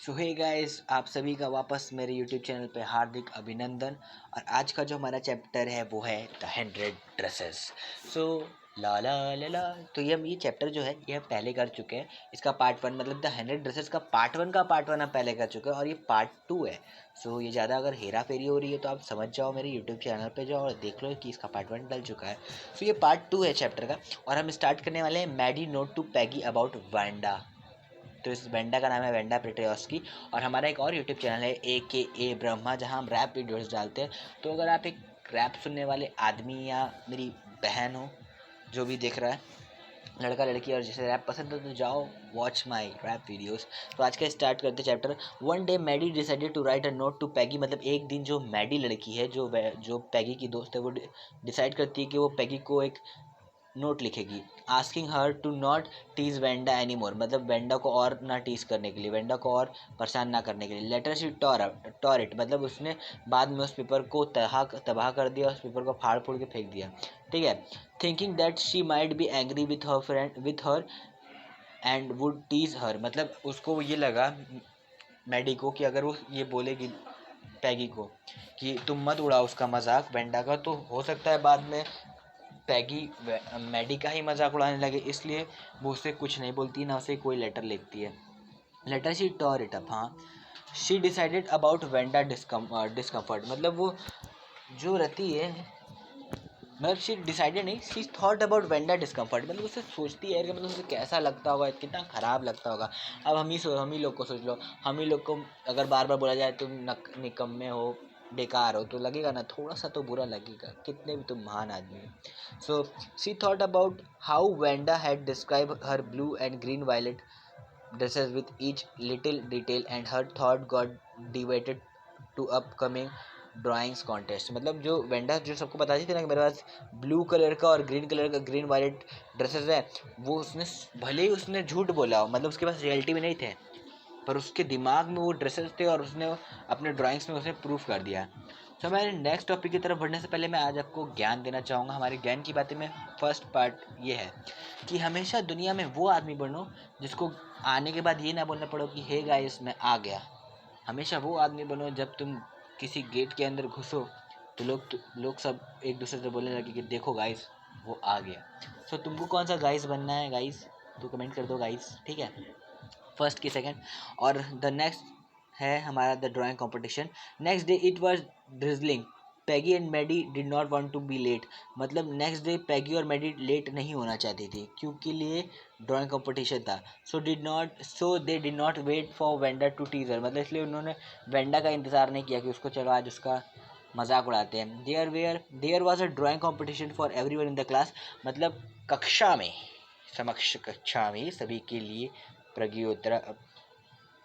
सो hey guys, आप सभी का वापस मेरे यूट्यूब चैनल पे हार्दिक अभिनंदन। और आज का जो हमारा चैप्टर है वो है द 100 ड्रेसेस। सो ला ला ला ला, तो ये चैप्टर जो है ये हम पहले कर चुके हैं। इसका पार्ट वन मतलब द 100 ड्रेसेस का पार्ट वन हम पहले कर चुके हैं और ये पार्ट टू है। सो ये ज़्यादा अगर हेरा फेरी हो रही है तो आप समझ जाओ, मेरे यूट्यूब चैनल पे जाओ और देख लो कि इसका पार्ट वन डल चुका है। सो ये पार्ट टू है चैप्टर का और हम स्टार्ट करने वाले हैं Maddie note to Peggy about Wanda. तो इस वेंडा का नाम है वेंडा पेट्रियोस्की और हमारा एक और यूट्यूब चैनल है ए ब्रह्मा, जहां हम रैप वीडियोस डालते हैं। तो अगर आप एक रैप सुनने वाले आदमी या मेरी बहन हो, जो भी देख रहा है, लड़का लड़की, और जिसे रैप पसंद है तो जाओ वॉच माई रैप वीडियोस। तो आज का स्टार्ट करते chapter. One day Maddy decided to write a note to Peggy. मतलब एक दिन जो मैडी लड़की है, जो पैगी की दोस्त है, वो डिसाइड करती है कि वो पैगी को एक नोट लिखेगी, asking her to not tease Wanda any more. मतलब वेंडा को और ना टीज करने के लिए, वेंडा को और परेशान ना करने के लिए। लेटर शी टॉर इट, मतलब उसने बाद में उस पेपर को तबाह कर दिया, उस पेपर को फाड़ फूड़ के फेंक दिया। ठीक है। Thinking that she might be angry with her and would tease her. मतलब उसको ये लगा, मैडी को, कि अगर वो ये बोलेगी पैगी को कि तुम मत उड़ाओ उसका मजाक वेंडा का, तो हो सकता है बाद में पैगी मैडी का ही मजाक उड़ाने लगे। इसलिए वो उससे कुछ नहीं बोलती, ना उसे कोई लेटर लिखती है। Letter she tore it up. हाँ, she decided about Wanda discomfort. मतलब वो जो रहती है, मतलब शी डिसाइडेड नहीं, she thought about Wanda discomfort. मतलब उससे सोचती है कि मतलब उसे कैसा लगता होगा, कितना ख़राब लगता होगा। अब हम ही लोग को सोच लो, हम ही लोग को अगर बार बार बोला जाए तुम निकम्मे हो, बेकार हो, तो लगेगा ना, थोड़ा सा तो बुरा लगेगा, कितने भी तुम महान आदमी हो। So she thought about how Wanda had describe her blue and green violet dresses with each little detail, and her thought got devoted to upcoming drawings contest. मतलब जो वेंडा जो सबको बताती थी ना कि मेरे पास ब्लू कलर का और ग्रीन कलर का ग्रीन वायलेट ड्रेसेस है, वो उसने भले ही उसने झूठ बोला हो, मतलब उसके पास रियलिटी में नहीं थे, पर उसके दिमाग में वो ड्रेसेस थे और उसने अपने ड्राइंग्स में उसे प्रूफ कर दिया। तो हमारे नेक्स्ट टॉपिक की तरफ बढ़ने से पहले मैं आज आपको ज्ञान देना चाहूँगा। हमारे ज्ञान की बातें में फर्स्ट पार्ट ये है कि हमेशा दुनिया में वो आदमी बनो जिसको आने के बाद ये ना बोलना पड़ो कि हे गाइस मैं आ गया। हमेशा वो आदमी बनो जब तुम किसी गेट के अंदर घुसो तो लोग सब एक दूसरे से बोलने लगे कि देखो गाइस वो आ गया। सो तुमको कौन सा गाइस बनना है गाइस, तो कमेंट कर दो गाइस, ठीक है, फर्स्ट की सेकंड। और द नेक्स्ट है हमारा the drawing competition. Next day it was drizzling, Peggy and Maddie did not want to be late. मतलब नेक्स्ट डे पैगी और मैडी लेट नहीं होना चाहती थी क्योंकि लिए ड्राइंग कंपटीशन था। So they did not wait for Wanda to tease her. मतलब इसलिए उन्होंने वेंडा का इंतज़ार नहीं किया कि उसको चलो आज उसका मजाक उड़ाते हैं। There was a drawing competition for everyone in the class. मतलब कक्षा में सभी के लिए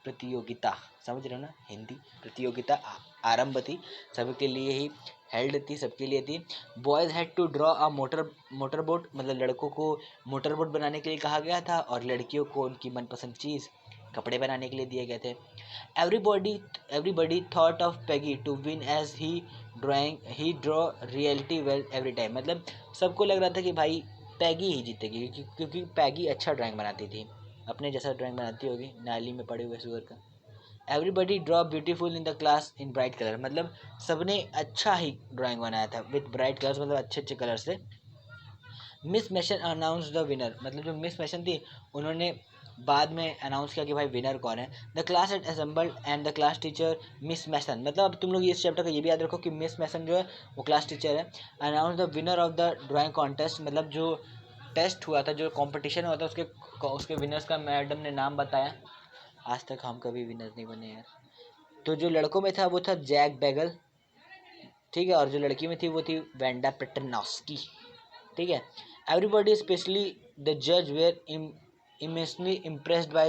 प्रतियोगिता, समझ रहे हो ना, हिंदी प्रतियोगिता आरंभ थी, सबके लिए ही हेल्ड थी, सबके लिए थी। Boys had to draw a motor boat. मतलब लड़कों को मोटर बोट बनाने के लिए कहा गया था और लड़कियों को उनकी मनपसंद चीज़ कपड़े बनाने के लिए दिए गए थे। Everybody thought of Peggy to win as he draw reality well every time. मतलब सबको लग रहा था कि भाई पैगी ही जीतेगी क्योंकि पैगी अच्छा ड्राइंग बनाती थी, अपने जैसा ड्राइंग बनाती होगी, नाली में पड़े हुए सुअर का। Everybody draw beautiful in the class in bright colour. मतलब सबने अच्छा ही ड्राइंग बनाया था विथ ब्राइट कलर्स, मतलब अच्छे अच्छे कलर से। Miss Mason announce the winner. मतलब जो मिस मैशन थी उन्होंने बाद में अनाउंस किया कि भाई विनर कौन है। The class at assembled and the class teacher Miss Mason. मतलब अब तुम लोग इस चैप्टर का ये भी याद रखो कि मिस मैसन जो है वो क्लास टीचर है। Announce the winner of the drawing contest. मतलब जो टेस्ट हुआ था, जो कंपटीशन हुआ था, उसके विनर्स का मैडम ने नाम बताया। आज तक हम कभी विनर नहीं बने यार। तो जो लड़कों में था वो था जैक बैगल, ठीक है, और जो लड़की में थी वो थी वेंडा पेट्रियोस्की, ठीक है। एवरीबॉडी स्पेशली द जज where immensely impressed by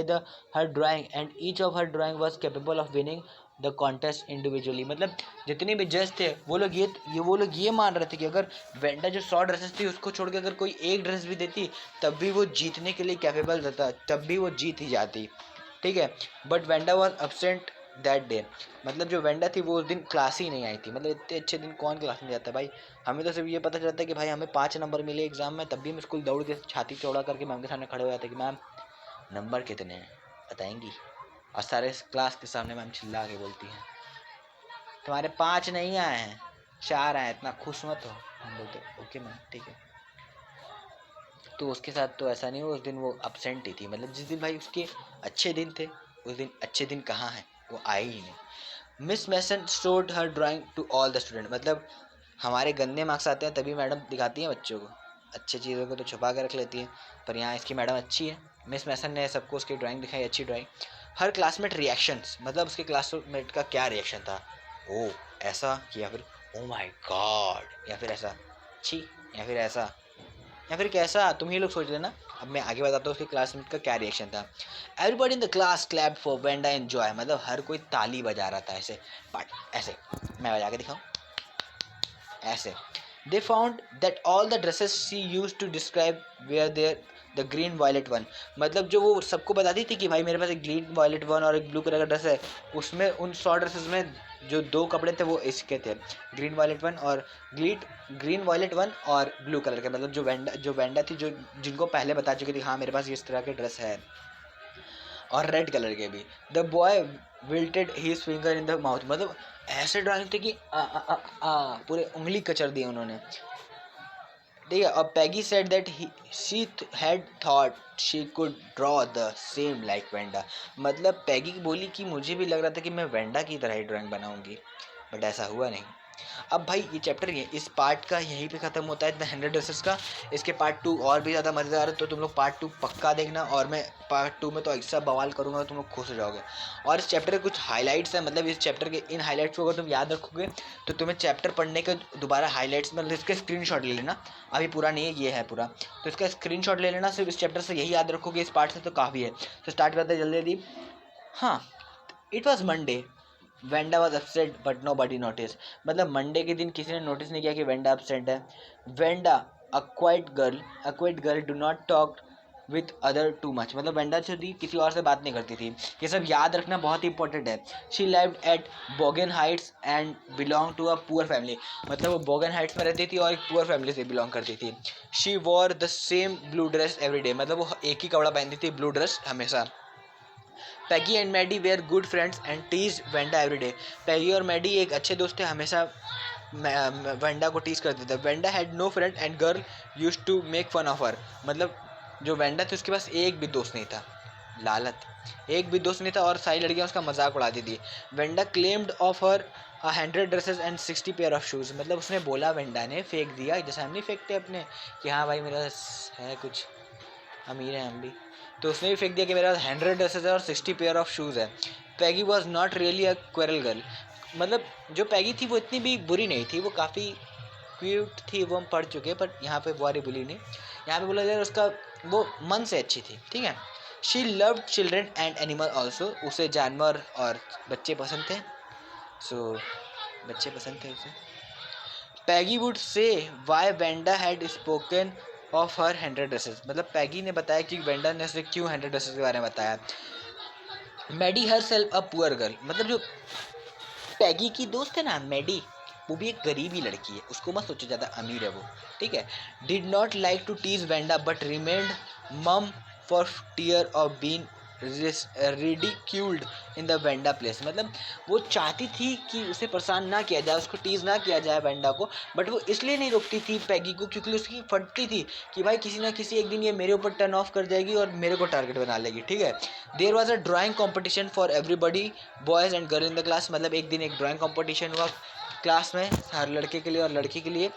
her drawing and each of her drawing was capable of winning the contest individually. मतलब जितने भी जज थे वो लोग ये मान रहे थे कि अगर वेंडा जो 100 ड्रेसेस थी उसको छोड़ के अगर कोई एक ड्रेस भी देती तब भी वो जीतने के लिए कैपेबल रहता, तब भी वो जीत ही जाती, ठीक है। But Wanda was absent that day. मतलब जो वेंडा थी वो उस दिन क्लास ही नहीं आई थी। मतलब इतने अच्छे दिन कौन क्लास में जाता है भाई। हमें तो सिर्फ ये पता चलता है कि भाई हमें 5 नंबर मिले एग्जाम में, तब भी हम स्कूल दौड़ के छाती चौड़ा करके मैम के सामने खड़े हो जाते कि मैम नंबर कितने हैं बताएंगी। और सारे क्लास के सामने मैम चिल्ला के बोलती हैं तुम्हारे 5 नहीं आए हैं, 4 आए, इतना खुश मत हो। हम बोलते ओके मैम ठीक है। तो उसके साथ तो ऐसा नहीं हुआ, उस दिन वो अपसेंट ही थी, मतलब जिस दिन भाई उसके अच्छे दिन थे उस दिन अच्छे दिन कहाँ हैं, वो आई ही नहीं। Miss Mason showed her drawing to all the student, मतलब हमारे गंदे मार्क्स आते हैं तभी मैडम दिखाती हैं बच्चों को, अच्छी चीज़ों को तो छुपा कर रख लेती है। पर यहाँ इसकी मैडम अच्छी है, मिस मैसन ने सबको उसकी ड्राइंग दिखाई, अच्छी ड्राइंग। हर क्लासमेट रिएक्शंस, मतलब उसके क्लासमेट का क्या रिएक्शन था, ओ ऐसा, या फिर ओ माय गॉड, या फिर ऐसा छी, या फिर ऐसा, या फिर कैसा, तुम ही लोग सोच लेना। अब मैं आगे बताता हूँ उसके क्लासमेट का क्या रिएक्शन था। Everybody in the class clap for Wanda enjoy, मतलब हर कोई ताली बजा रहा था ऐसे, बट ऐसे मैं बजा के दिखाऊं ऐसे। They found that all the dresses she use to describe where there the green violet one, मतलब जो वो सबको बताती थी कि भाई मेरे पास एक ग्रीन वायलेट वन और एक ब्लू कलर का ड्रेस है, उसमें उन 100 ड्रेसेस में जो 2 कपड़े थे वो इसके थे, ग्रीन वायलेट वन और ग्रीन वायलेट वन और ब्लू कलर के, मतलब जो वेंडा थी, जो जिनको पहले बता चुकी थी हाँ मेरे पास इस तरह के ड्रेस है, और रेड कलर के भी। The boy wilted his finger in the mouth, मतलब ऐसे ड्राइंग थे कि पूरे उंगली कचर दी उन्होंने, ठीक है। और Peggy said that she had thought she could draw the same like Wanda, मतलब पैगी बोली कि मुझे भी लग रहा था कि मैं वेंडा की तरह ही ड्राइंग बनाऊंगी, बट ऐसा हुआ नहीं। अब भाई ये चैप्टर ये इस पार्ट का यहीं पे ख़त्म होता है द 100 ड्रेसेस का। इसके पार्ट 2 और भी ज़्यादा मज़ेदार है, तो तुम लोग पार्ट 2 पक्का देखना, और मैं पार्ट 2 में तो ऐसा बवाल करूँगा तुम लोग खुश हो जाओगे। और इस चैप्टर के कुछ हाइलाइट्स हैं, मतलब इस चैप्टर के इन हाइलाइट्स को अगर तुम याद रखोगे तो तुम्हें चैप्टर पढ़ने के दोबारा हाइलाइट्स, मतलब इसके स्क्रीनशॉट ले लेना, अभी पूरा नहीं है ये है पूरा, तो इसका स्क्रीनशॉट ले लेना, सिर्फ इस चैप्टर से यही याद रखोगे इस पार्ट से तो काफ़ी है। तो स्टार्ट करते हैं जल्दी जल्दी। हाँ, it was Monday, Wanda was upset but nobody notice, मतलब मंडे के दिन किसी ने नोटिस नहीं किया कि वेंडा अपसेट है। Wanda a quite girl do not talk with other too much, मतलब वेंडा जो थी किसी और से बात नहीं करती थी, ये सब याद रखना बहुत इंपॉर्टेंट है। She lived at Boggins Heights and belong to a poor family, मतलब वो बोगन हाइट्स में रहती थी और एक पुअर फैमिली से बिलोंग करती थी। She war the same blue dress every day, मतलब वो एक ही कपड़ा पहनती थी, ब्लू ड्रेस हमेशा। Peggy and Maddie were good friends and tease Wanda everyday, Peggy और मैडी एक अच्छे दोस्त थे, हमेशा वेंडा को टीज करते थे। Wanda had no friend and girl used to make fun of her, मतलब जो वेंडा थी उसके पास एक भी दोस्त नहीं था, लालत, एक भी दोस्त नहीं था, और सारी लड़कियां उसका मजाक उड़ाती थी। Wanda claimed of her 100 dresses and 60 pair of shoes, मतलब उसने बोला, वेंडा ने फेंक दिया, जैसे हम नहीं फेंकते अपने कि हाँ भाई मेरा है कुछ, अमीर है हम भी, तो उसने भी फेंक दिया कि मेरे पास 100 ड्रेसेस है और 60 पेयर ऑफ शूज़ है। Peggy was not really a quarrel girl, मतलब जो पैगी थी वो इतनी भी बुरी नहीं थी, वो काफ़ी क्यूट थी, वो हम पढ़ चुके, बट यहाँ पे बुरी बुली नहीं, यहाँ पे बोला जाए उसका वो मन से अच्छी थी, ठीक है। She loved children and animal also, उसे जानवर और बच्चे पसंद थे, सो बच्चे पसंद थे उसे। Peggy would say why Wanda had spoken of her 100 dresses, मतलब पैगी ने बताया कि वेंडा ने उसे क्यों 100 ड्रेसेस के बारे में बताया। Maddie herself a poor girl, मतलब जो पैगी की दोस्त है ना मैडी, वो भी एक गरीबी लड़की है, उसको मत सोचो ज़्यादा अमीर है वो, ठीक है। Did not like to tease Wanda but remained mum for tear of been ridiculed in the Wanda place, मतलब वो चाहती थी कि उसे परेशान ना किया जाए, उसको टीज ना किया जाए वेंडा को, बट वो इसलिए नहीं रोकती थी पैगी को क्योंकि उसकी फटती थी कि भाई किसी ना किसी एक दिन ये मेरे ऊपर टर्न ऑफ कर जाएगी और मेरे को टारगेट बना लेगी, ठीक है। There was a drawing competition for everybody boys and girl in the class, मतलब एक दिन एक ड्राइंग कॉम्पिटिशन हुआ क्लास में, हर लड़के के लिए और लड़की के लिए।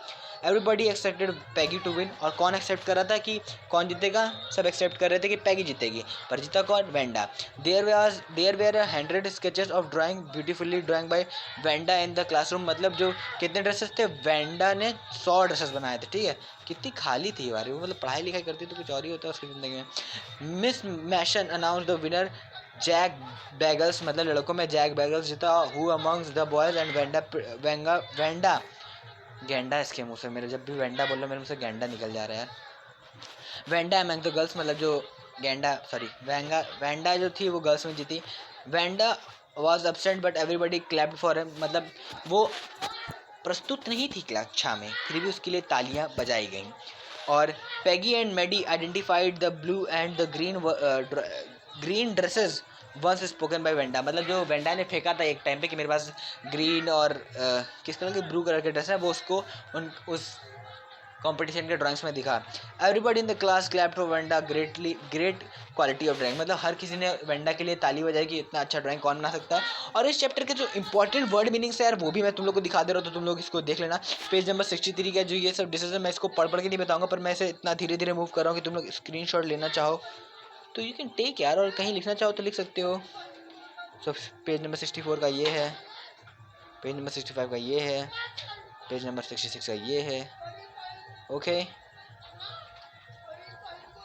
Everybody accepted Peggy to win, और कौन एक्सेप्ट कर रहा था कि कौन जीतेगा, सब एक्सेप्ट कर रहे थे कि पैगी जीतेगी, पर जीता कौन, Wanda. There were 100 sketches of drawing beautifully drawing by Wanda in the classroom, मतलब जो कितने ड्रेसेस थे, वेंडा ने 100 ड्रेसेस बनाए थे, ठीक है। कितनी खाली थी यार वो, मतलब पढ़ाई लिखाई करती तो कुछ और ही होता है उसकी ज़िंदगी में। Miss Mason announce the winner Jack Beggles, मतलब लड़कों में जैक बैगल्स जीता, who amongst the boys and Wanda गेंडा, इसके मुंह से मेरे जब भी वेंडा बोल रहा मेरे मुंह से गेंडा निकल जा रहा है यार। वेंडा अमंग द गर्ल्स, मतलब जो गेंडा सॉरी वेंडा जो थी वो गर्ल्स में जीती। Wanda was absent but everybody clapped for him, मतलब वो प्रस्तुत नहीं थी कक्षा में, फिर भी उसके लिए तालियां बजाई गईं। और Peggy and Maddie identified the blue and the green dresses once spoken by Wanda, मतलब जो वेंडा ने फेंका था एक टाइम पे कि मेरे पास ग्रीन और किस कलर की ब्लू कलर के ड्रेस है, वो उसको उस कंपटीशन के ड्राइंग्स में दिखा। Everybody in the class clapped for Wanda, great quality of drawing, मतलब हर किसी ने वेंडा के लिए ताली बजाई कि इतना अच्छा ड्राइंग कौन बना सकता है। और इस चैप्टर के जो इंपॉर्टेंट वर्ड मीनिंग्स है यार, वो भी मैं तुम लोग को दिखा दे रहा हूँ, तो तुम लोग इसको देख लेना। पेज नंबर 63 का जो ये सब डिसीजन, मैं इसको पढ़ के नहीं बताऊंगा, पर मैं इसे इतना धीरे धीरे मूव कर रहा हूँ कि तुम लोग स्क्रीन लेना चाहो तो यू कैन टेक यार, और कहीं लिखना चाहो तो लिख सकते हो। सो पेज नंबर 64 का ये है, पेज नंबर 65 का ये है, पेज नंबर 66 का ये है। ओके,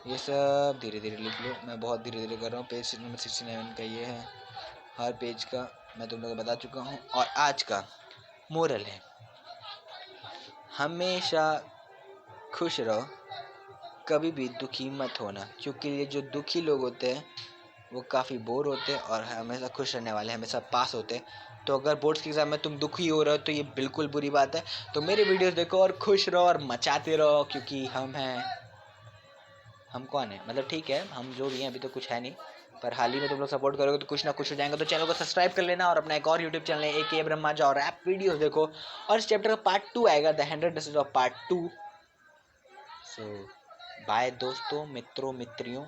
ये सब धीरे धीरे लिख लो, मैं बहुत धीरे धीरे कर रहा हूँ। पेज नंबर 69 का ये है, हर पेज का मैं तुम लोगों को बता चुका हूँ। और आज का मोरल है, हमेशा खुश रहो, कभी भी दुखी मत होना, क्योंकि ये जो दुखी लोग होते हैं वो काफ़ी बोर होते हैं, और हमेशा खुश रहने वाले हमेशा पास होते हैं। तो अगर बोर्ड्स के एग्ज़ाम में तुम दुखी हो रहे हो तो ये बिल्कुल बुरी बात है। तो मेरे वीडियोस देखो और खुश रहो और मचाते रहो, क्योंकि हम हैं, हम कौन है, मतलब ठीक है हम जो भी हैं, अभी तो कुछ है नहीं, पर हाल ही में तुम लोग सपोर्ट करोगे तो कुछ ना कुछ हो जाएगा। तो चैनल को सब्सक्राइब कर लेना, और अपना एक और यूट्यूब चैनल है AK ब्रह्माजा, और ऐप वीडियोस देखो। और इस चैप्टर का पार्ट 2 आएगा, the 100 dresses of part 2। So bye दोस्तों, मित्रों, मित्रियों,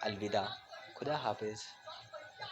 अलविदा, खुदा हाफिज़।